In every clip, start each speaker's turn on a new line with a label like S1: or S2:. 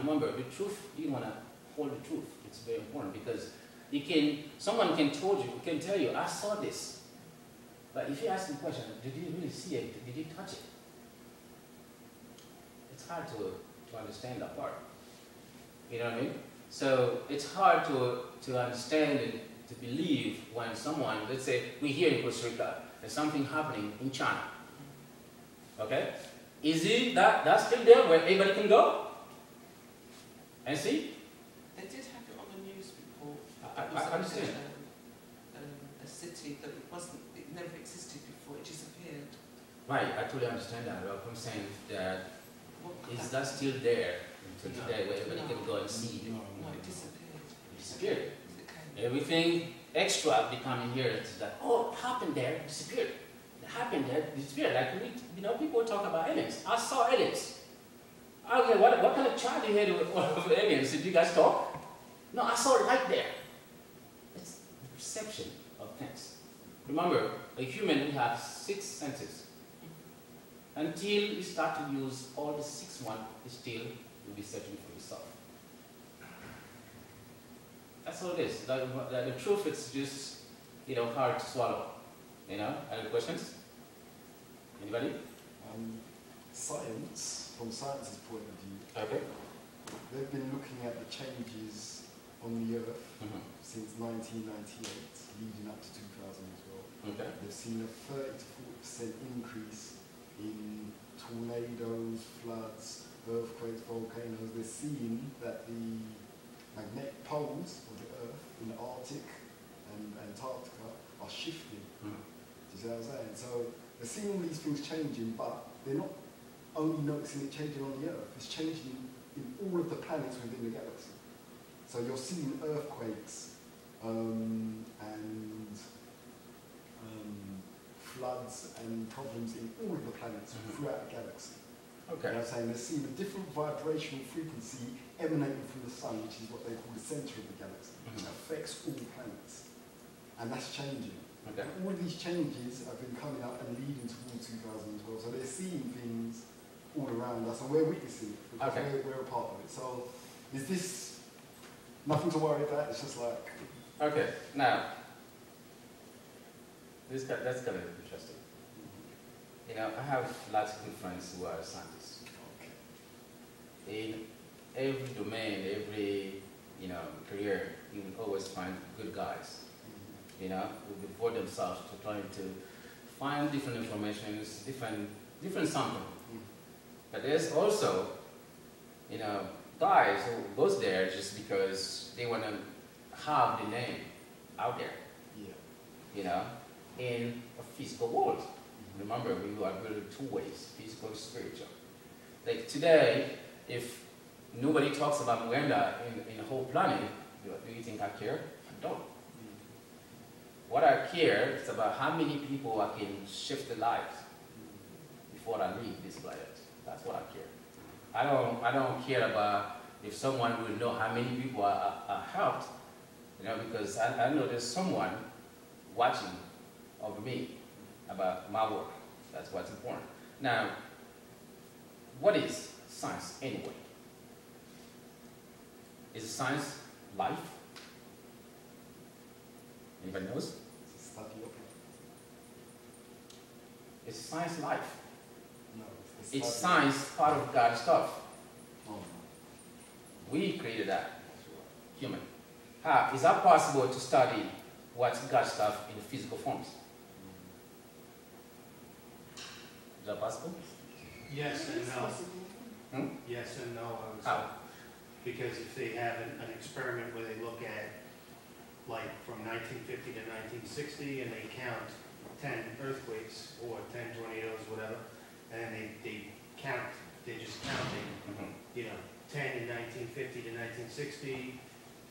S1: remember, the truth, you want to hold the truth. It's very important because someone can tell you, I saw this. But if you ask the question, did you really see it? Did you touch it? It's hard to understand that part. You know what I mean? So it's hard to understand and to believe when someone, let's say we hear in Costa Rica, there's something happening in China. Okay? Is it that's still there where everybody can go? And see?
S2: They did have it on the news report.
S1: I understand.
S2: A city that it never existed before, it disappeared.
S1: Right, I totally understand that. But I'm saying that is that still there until today where everybody can go and see it?
S2: No, it disappeared.
S1: It disappeared. Everything extra becoming here is that, oh, it happened there, it disappeared. It happened there, it disappeared. Like people talk about aliens. I saw aliens. Okay, what kind of chat you had with aliens? Did you guys talk? No, I saw light there. It's the perception of things. Remember, a human, we have 6 senses. Until you start to use all the 6th one, you still will be searching for yourself. That's all it is. The truth, it's just, hard to swallow. Any questions? Anybody?
S3: Science, from science's point of view,
S1: Okay.
S3: they've been looking at the changes on the Earth since 1998, leading up to 2000 as well.
S1: Okay.
S3: They've seen a 30 to 40% increase in tornadoes, floods, earthquakes, volcanoes. They're seeing that the magnetic poles of the Earth in the Arctic and Antarctica are shifting. Do you see what I'm saying? So they're seeing all these things changing, but they're not only noticing it changing on the Earth, it's changing in all of the planets within the galaxy. So you're seeing earthquakes and floods and problems in all of the planets throughout the galaxy.
S1: Okay.
S3: You know what I'm saying? They're seeing a different vibrational frequency emanating from the sun, which is what they call the centre of the galaxy, which affects all planets. And that's changing.
S1: Okay.
S3: All of these changes have been coming up and leading towards 2012. So they're seeing things all around us, and we're witnessing it because we're a part of it. So is this nothing to worry about? It's just like...
S1: Okay, now, that's kind of interesting. I have lots of good friends who are scientists. Okay. In every domain, every career, you will always find good guys. Who devote themselves to trying to find different information, different something. But there's also, guys who goes there just because they want to have the name out there. Yeah. In a physical world. Remember, we are built 2 ways, physical and spiritual. Like today, if nobody talks about Mwenda in the whole planet, do you think I care? I don't. What I care is about how many people I can shift their lives before I leave this planet. That's what I care. I don't care about if someone will know how many people I helped, because I know there's someone watching over me about my work. That's what's important. Now, what is science anyway? Is science life? Anybody knows?
S3: It's a study of it.
S1: Is science life?
S3: No,
S1: it's science part of God's stuff.
S3: Oh.
S1: We created that. Human. How is that possible to study what's God's stuff in physical forms? Is that possible?
S4: Yes and no. Yes and no.
S1: How?
S4: Because if they have an experiment where they look at, like, from 1950 to 1960, and they count 10 earthquakes or 10 tornadoes, whatever, and they're just counting, 10 in 1950 to 1960,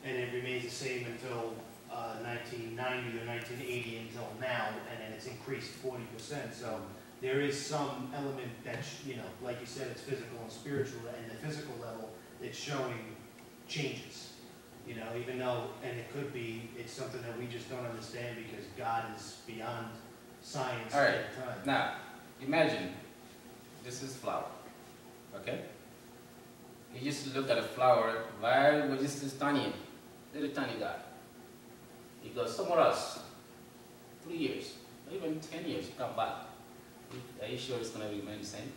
S4: and it remains the same until 1990 or 1980 until now, and then it's increased 40%. So there is some element that, like you said, it's physical and spiritual, and the physical level, it's showing changes. Even though, and it could be, it's something that we just don't understand because God is beyond science at the time.
S1: Now, imagine this is flour, okay? You just look at a flower, why was just this tiny, little tiny guy? He goes somewhere else, 3 years, or even 10 years, you come back. Are you sure it's going to remain the same?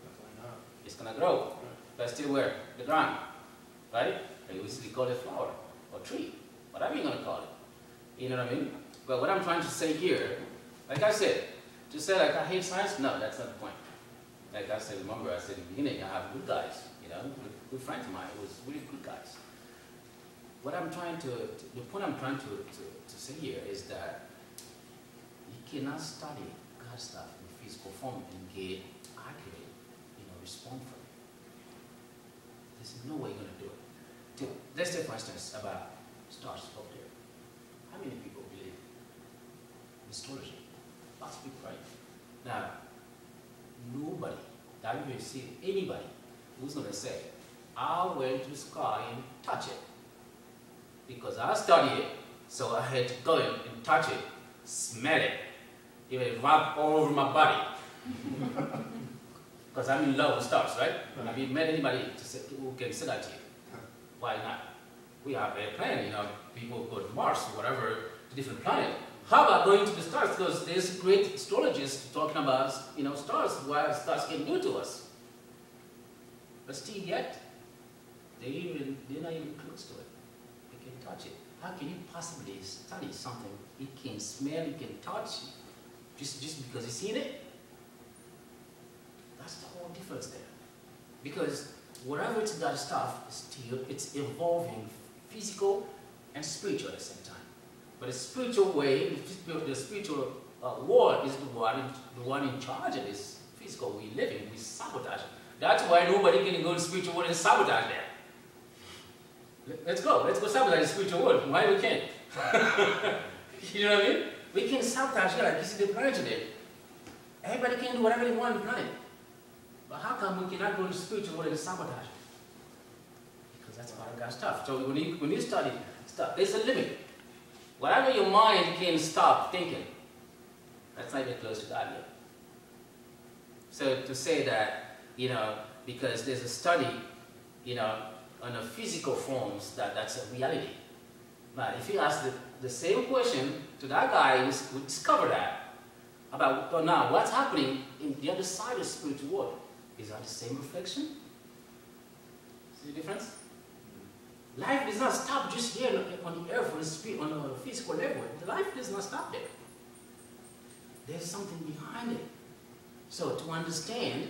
S4: Definitely not.
S1: It's going to grow,
S4: Right.
S1: but still where? The ground, right? We usually call it flower or tree, whatever you're going to call it. You know what I mean? But what I'm trying to say here, like I said, to say like I hate science, no, that's not the point. Like I said, remember I said in the beginning, I have good guys, you know, good friends of mine, was really good guys. What I'm trying to the point I'm trying to say here is that you cannot study God stuff in physical form and get accurate, you know, response from it. There's no way you're going to do it. Let's take for instance about stars up there. How many people believe in astrology? Lots of people, right? Now, nobody, that you will see anybody who's going to say, I went to the sky and touch it. Because I studied it, so I had to go in and touch it, smell it, even rub all over my body. Because I'm in love with stars, right? Have you met anybody who can say that to you? Why not? We have a plan, you know, people go to Mars or whatever, to different planet. How about going to the stars? Because there's great astrologists talking about, you know, stars, what stars can do to us. But still yet, they're not even close to it. They can touch it. How can you possibly study something you can smell, you can touch, just because you've seen it? That's the whole difference there. Because whatever it's that stuff, it's evolving physical and spiritual at the same time. But the spiritual way, the spiritual world is the one in charge of this physical we live in. We sabotage it. That's why nobody can go to the spiritual world and sabotage that. Let's go sabotage the spiritual world. Why we can't? You know what I mean? We can sabotage it like you see the planet today. Everybody can do whatever they want on the planet. But how come we cannot go to the spiritual world and sabotage it? Because that's part of God's stuff. So when you study stuff, there's a limit. Whatever your mind can stop thinking, that's not even close to God yet. So to say that, you know, because there's a study, you know, on the physical forms, that's a reality. But if you ask the same question to that guy who discovered that, about, well, now, what's happening in the other side of the spiritual world? Is that the same reflection? See the difference? Life does not stop just here on the earth, on a physical level. Life does not stop there. There's something behind it. So to understand,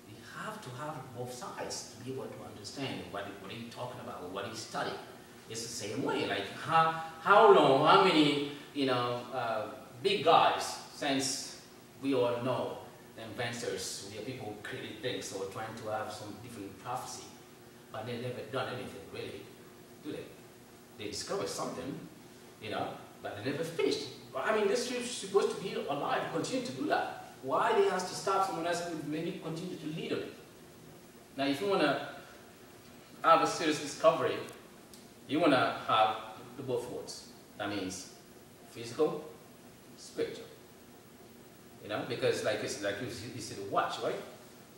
S1: we have to have both sides to be able to understand what he's talking about, or what he's studying. It's the same way. Like how long, how many, you know, big guys, since we all know the inventors, the people who created things, or trying to have some different prophecy. But they've never done anything, really, do they? They discovered something, you know, but they never finished. I mean, this ship is supposed to be alive, continue to do that. Why they have to stop someone else and maybe continue to lead on it? Now, if you want to have a serious discovery, you want to have the both words. That means physical, spiritual. You know, because like you see the watch, right?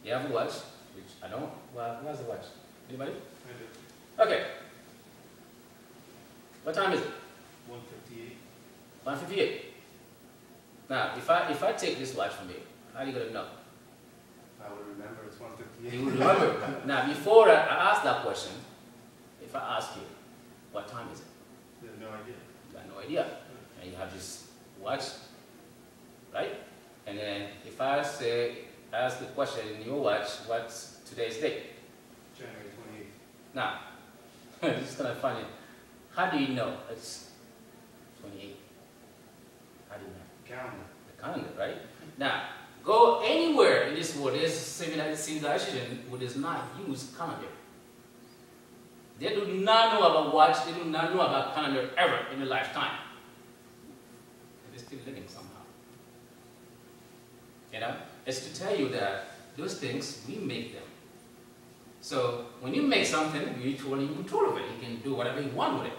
S1: You have a watch, which I don't. Well, where's the watch? Anybody?
S4: I do.
S1: Okay. What time is it?
S4: 1:58.
S1: 1:58. Now, if I take this watch from you, how are you gonna know?
S4: I would remember it's 1:58.
S1: You will remember. Now, before I ask that question, if I ask you, what time is it?
S4: You have no idea.
S1: You got no idea. And you have this watch, right? And then if I ask the question in your watch, what's today's date?
S4: January 28th.
S1: Now, this is kind of funny. How do you know it's 28? How do you know?
S4: Calendar.
S1: The calendar, right? Now, go anywhere in this world, there's a civilization who does not use calendar. They do not know about watch, they do not know about calendar ever in their lifetime. And they're still living somehow. You know? It's to tell you that those things, we make them. So when you make something, you're totally in control of it. You can do whatever you want with it.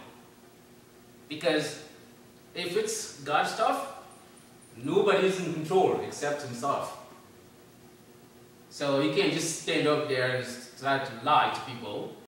S1: Because if it's God's stuff, nobody's in control except himself. So you can't just stand up there and try to lie to people